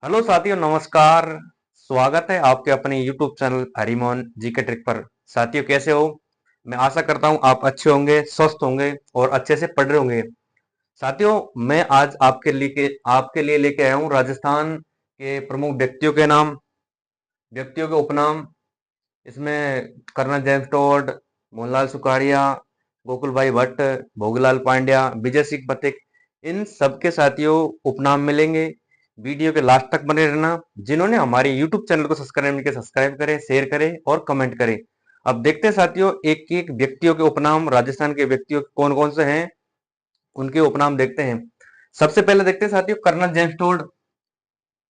Hello साथियों, नमस्कार। स्वागत है आपके अपने YouTube चैनल हरिमोहन जी के ट्रिक पर। साथियों, कैसे हो? मैं आशा करता हूं आप अच्छे होंगे, स्वस्थ होंगे और अच्छे से पढ़ रहे होंगे। साथियों, मैं आज आपके लिए लेके आया हूं राजस्थान के प्रमुख व्यक्तियों के नाम, व्यक्तियों के उपनाम। इसमें colonel James Tod, Mohanlal Sukhadia, Gokul Bhai Bhatt, Bhogilal Pandya, Vijay Singh Pathik, इन सबके साथियों उपनाम मिलेंगे। वीडियो के लास्ट तक बने रहना। जिन्होंने हमारे यूट्यूब चैनल को सब्सक्राइब नहीं किया, सब्सक्राइब करें, शेयर करें और कमेंट करें। अब देखते हैं साथियों, एक एक व्यक्तियों के उपनाम, राजस्थान के व्यक्तियों कौन कौन से हैं, उनके उपनाम देखते हैं। सबसे पहले देखते हैं साथियों, colonel James Tod.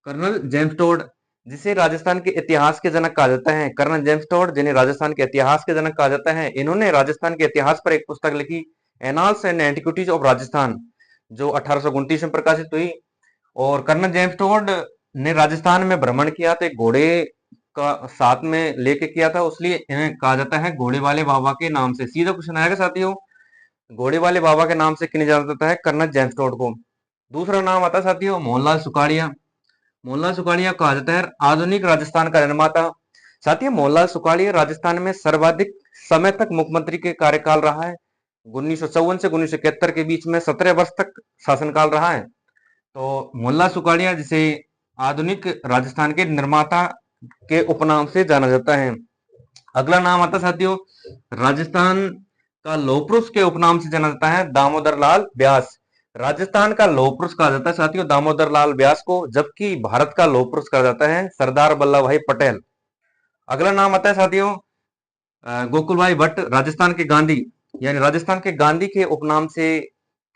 Colonel James Tod, जिसे राजस्थान के इतिहास के जनक कहा जाता है। कर्नल जेम्स टोड, जिन्हें राजस्थान के इतिहास के जनक कहा जाता है, इन्होंने राजस्थान के इतिहास पर एक पुस्तक लिखी, annals and antiquities of Rajasthan, जो 1829 में प्रकाशित हुई। और कर्नल जेम्स टोड ने राजस्थान में भ्रमण किया तो एक घोड़े का साथ में लेके किया था, इसलिए इन्हें कहा जाता है घोड़े वाले बाबा के नाम से। सीधा क्वेश्चन आएगा साथियों, घोड़े वाले बाबा के नाम से किन्हें जाना जाता है? कर्नल जेम्स टोड को। दूसरा नाम आता है साथियों, मोहनलाल सुखाड़िया। मोहनलाल सुखाड़िया कहा जाता है आधुनिक राजस्थान का निर्माता। साथियों, मोहनलाल सुखाड़िया राजस्थान में सर्वाधिक समय तक मुख्यमंत्री के कार्यकाल रहा है। 1954 से 1971 के बीच में 17 वर्ष तक शासनकाल रहा है। तो मोहनलाल सुखाड़िया, जिसे आधुनिक राजस्थान के निर्माता के उपनाम से जाना जाता है। अगला नाम आता है साथियों, राजस्थान का लौह पुरुष के उपनाम से जाना जाता है दामोदर लाल व्यास। राजस्थान का लौह पुरुष कहा जाता है साथियों दामोदर लाल व्यास को, जबकि भारत का लौह पुरुष कहा जाता है सरदार वल्लभ भाई पटेल। अगला नाम आता है साथियों, गोकुल भाई भट्ट। राजस्थान के गांधी, यानी राजस्थान के गांधी के उपनाम से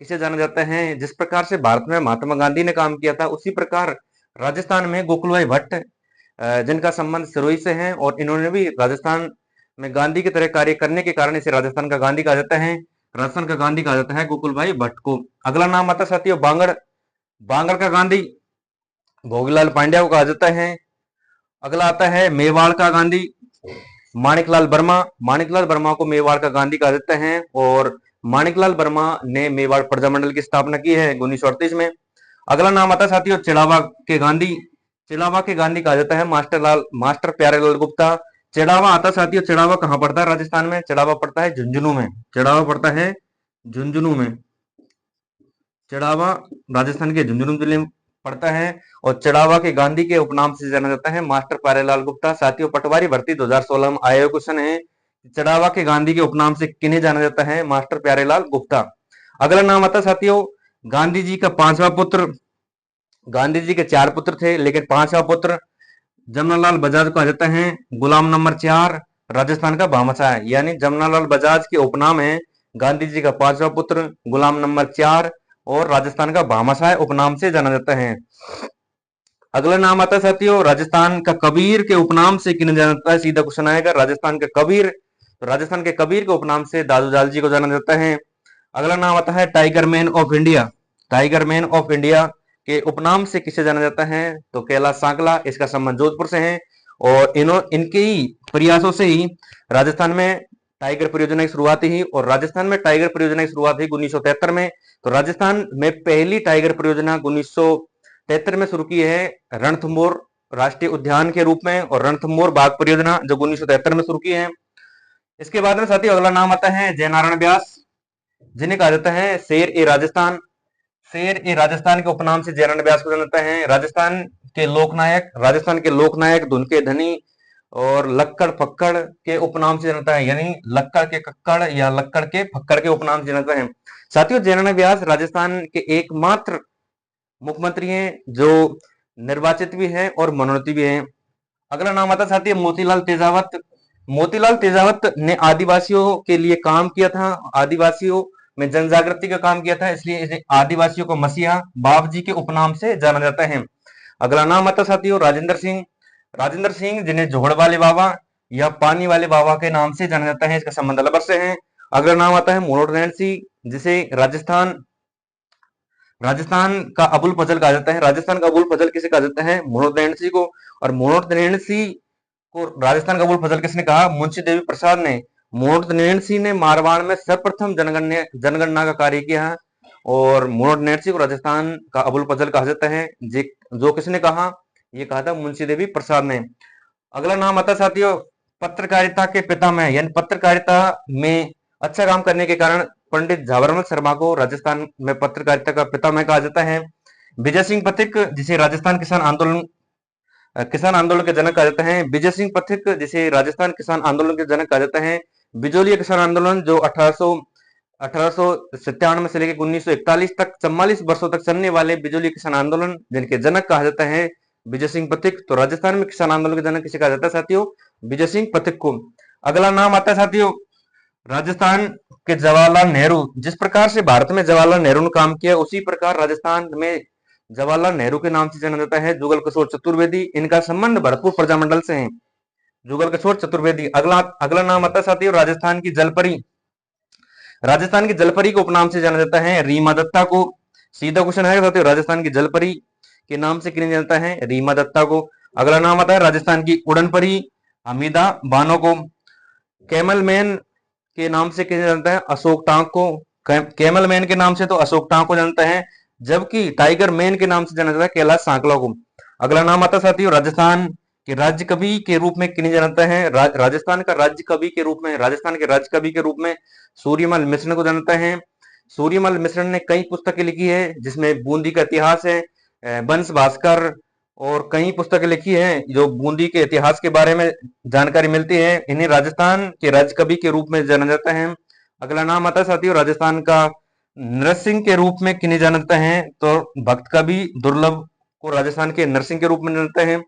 किसे जाना जाता है? जिस प्रकार से भारत में महात्मा गांधी ने काम किया था, उसी प्रकार राजस्थान में गोकुल भाई भट्ट, जिनका संबंध सिरोही से है, और इन्होंने भी राजस्थान में गांधी की तरह कार्य करने के कारण इसे राजस्थान का गांधी कहा जाता है। राजस्थान का गांधी कहा जाता है गोकुल भाई भट्ट को। अगला नाम आता है साथियों, बांगड़। बांगड़ का गांधी भोगीलाल पांड्या को कहा जाता है। अगला आता है मेवाड़ का गांधी, माणिकलाल वर्मा। माणिकलाल वर्मा को मेवाड़ का गांधी कहा जाता है, और माणिकलाल वर्मा ने मेवाड़ प्रजामंडल की स्थापना की है 1938 में। अगला नाम आता है साथियों, चिड़ावा के गांधी। चिड़ावा के गांधी कहा जाता है मास्टर प्यारेलाल गुप्ता। चिड़ावा आता है साथियों, चिड़ावा कहाँ पड़ता है राजस्थान में? चिड़ावा पड़ता है झुंझुनू में। चिड़ावा पड़ता है झुंझुनू में। चिड़ावा राजस्थान के झुंझुनू जिले में पड़ता है। और चिड़ावा के गांधी के उपनाम से जाना जाता है मास्टर प्यारेलाल गुप्ता। साथियों, पटवारी भर्ती 2016 में आया हुआ क्वेश्चन है, चिड़ावा के गांधी के उपनाम से किन्हें जाना जाता है? मास्टर प्यारेलाल गुप्ता। अगला नाम आता है साथियों, गांधी जी का पांचवा पुत्र। गांधी जी के चार पुत्र थे, लेकिन पांचवा पुत्र जमनालाल बजाज को कहा जाता है गुलाम नंबर 4, राजस्थान का भामाशाह है। यानी जमनालाल बजाज के उपनाम है गांधी जी का पांचवा पुत्र, गुलाम नंबर 4, और राजस्थान का भामाशाह उपनाम से जाना जाता है। अगला नाम आता है साथियों, राजस्थान का कबीर के उपनाम से किन्हें जाना जाता है? सीधा क्वेश्चन आएगा, राजस्थान के कबीर। तो राजस्थान के कबीर के उपनाम से दादू लाल जी को जाना जाता है। अगला नाम आता है tiger man of India. Tiger man of India के उपनाम से किसे जाना जाता है? तो कैलाश सांकला। इसका संबंध जोधपुर से है, और इनके ही प्रयासों से ही राजस्थान में टाइगर परियोजना की शुरुआत हुई। और राजस्थान में टाइगर परियोजना की शुरुआत हुई 1973 में। तो राजस्थान में पहली टाइगर परियोजना 1973 में शुरू की है रणथंभौर राष्ट्रीय उद्यान के रूप में, और रणथंभौर बाघ परियोजना जो 1973 में शुरू की है। इसके बाद में साथियों अगला नाम आता है जयनारायण व्यास, जिन्हें कहा जाता है शेर ए राजस्थान। शेर ए राजस्थान के उपनाम से जयनारायण व्यास को जानता है। राजस्थान के लोकनायक, धुन के धनी और लक्कड़ फक्कड़ के उपनाम से जानता है, यानी लक्कड़ के कक्कड़ या लक्कड़ के फक्कड़ के उपनाम से जानता है। साथियों, जयनारायण व्यास राजस्थान के एकमात्र मुख्यमंत्री हैं जो निर्वाचित भी हैं और मनोनीत भी हैं। अगला नाम आता है साथियों मोतीलाल तेजावत। मोतीलाल तेजावत ने आदिवासियों के लिए काम किया था, आदिवासियों में जन जागृति का काम किया था, इसलिए इसे आदिवासियों को मसीहा बाप जी के उपनाम से जाना जाता है। अगला नाम आता है साथियों राजेंद्र सिंह। राजेंद्र सिंह, जिन्हें जोहड़ वाले बाबा या पानी वाले बाबा के नाम से जाना जाता है, इसका संबंध अलवर से है। अगला नाम आता है मनोहर नैन सिंह, जिसे राजस्थान राजस्थान का अबुल फजल कहा जाता है। राजस्थान का अबुल फजल किसे कहा जाता है? मनोहर नैन सिंह को। और मनोहर नैन सिंह को राजस्थान का अबुल फजल किसने कहा? मुंशी देवी प्रसाद ने। मनोहर नैन सिंह ने मारवाड़ में सर्वप्रथम जनगणना का कार्य किया है, और मनोहर नैन सिंह को राजस्थान का अबुल फजल कहा जाता है। जो किसने कहा? ये कहा था मुंशी देवी प्रसाद ने। अगला नाम आता है साथियों पत्रकारिता के पितामह, यानी पत्रकारिता में अच्छा काम करने के कारण पंडित झावरलाल शर्मा को राजस्थान में पत्रकारिता का पितामह कहा जाता है। विजय सिंह पथिक, जिसे राजस्थान किसान आंदोलन के जनक कहा जाता है। विजय सिंह पथिक, जिसे राजस्थान किसान आंदोलन के जनक कहा जाता है। बिजोलिया किसान आंदोलन, जो 1897 से लेकर 1941 तक 44 वर्षों तक चलने वाले बिजोलिया किसान आंदोलन, जिनके जनक कहा जाता है विजय सिंह पथिक। तो राजस्थान में किसान आंदोलन के जनक किसे कहा जाता है साथियों? विजय सिंह पथिक को। अगला नाम आता है साथियों राजस्थान के जवाहरलाल नेहरू। जिस प्रकार से भारत में जवाहरलाल नेहरू ने काम किया, उसी प्रकार राजस्थान में जवाहरलाल नेहरू के नाम से जाना जाता है जुगल किशोर चतुर्वेदी। इनका संबंध भरतपुर प्रजामंडल से है, जुगल किशोर चतुर्वेदी। अगला अगला नाम आता है साथियों राजस्थान की जलपरी। राजस्थान की जलपरी को उपनाम से जाना जाता है रीमा दत्ता को। सीधा क्वेश्चन है साथियों, राजस्थान की जलपरी के नाम से किन्हें जाता है? रीमा दत्ता को। अगला नाम आता है राजस्थान की उड़न परी, हमीदा बानो को। कैमल मैन के नाम से किन्हें जानता है? अशोक टांक को। कैमल मैन के नाम से तो अशोक टांक को जानता है, जबकि टाइगर मैन के नाम से जाना जाता है कैलाश सांकला को। अगला नाम आता है साथियों राजस्थान के राज्य कवि के रूप में किन्हें जानता है? राजस्थान का राज्य कवि के रूप में, राजस्थान के राज्य कवि के रूप में सूर्यमल मिश्र को जानता है। सूर्यमल मिश्र ने कई पुस्तकें लिखी है, जिसमें बूंदी का इतिहास है, वंश भास्कर, और कई पुस्तकें लिखी है जो बूंदी के इतिहास के बारे में जानकारी मिलती है। इन्हें राजस्थान के राज्य कवि के रूप में जाना जाता है। अगला नाम आता है साथियों राजस्थान का नरसिंह के रूप में किन्हें जाना जाता है? तो भक्त कवि दुर्लभ को राजस्थान के नरसिंह के रूप में जानते हैं।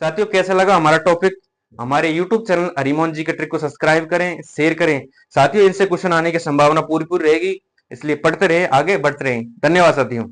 साथियों कैसा लगा हमारा टॉपिक? हमारे YouTube चैनल हरिमोहन जी के ट्रिक को सब्सक्राइब करें, शेयर करें। साथियों इनसे क्वेश्चन आने की संभावना पूरी रहेगी, इसलिए पढ़ते रहे, आगे बढ़ते रहे। धन्यवाद साथियों।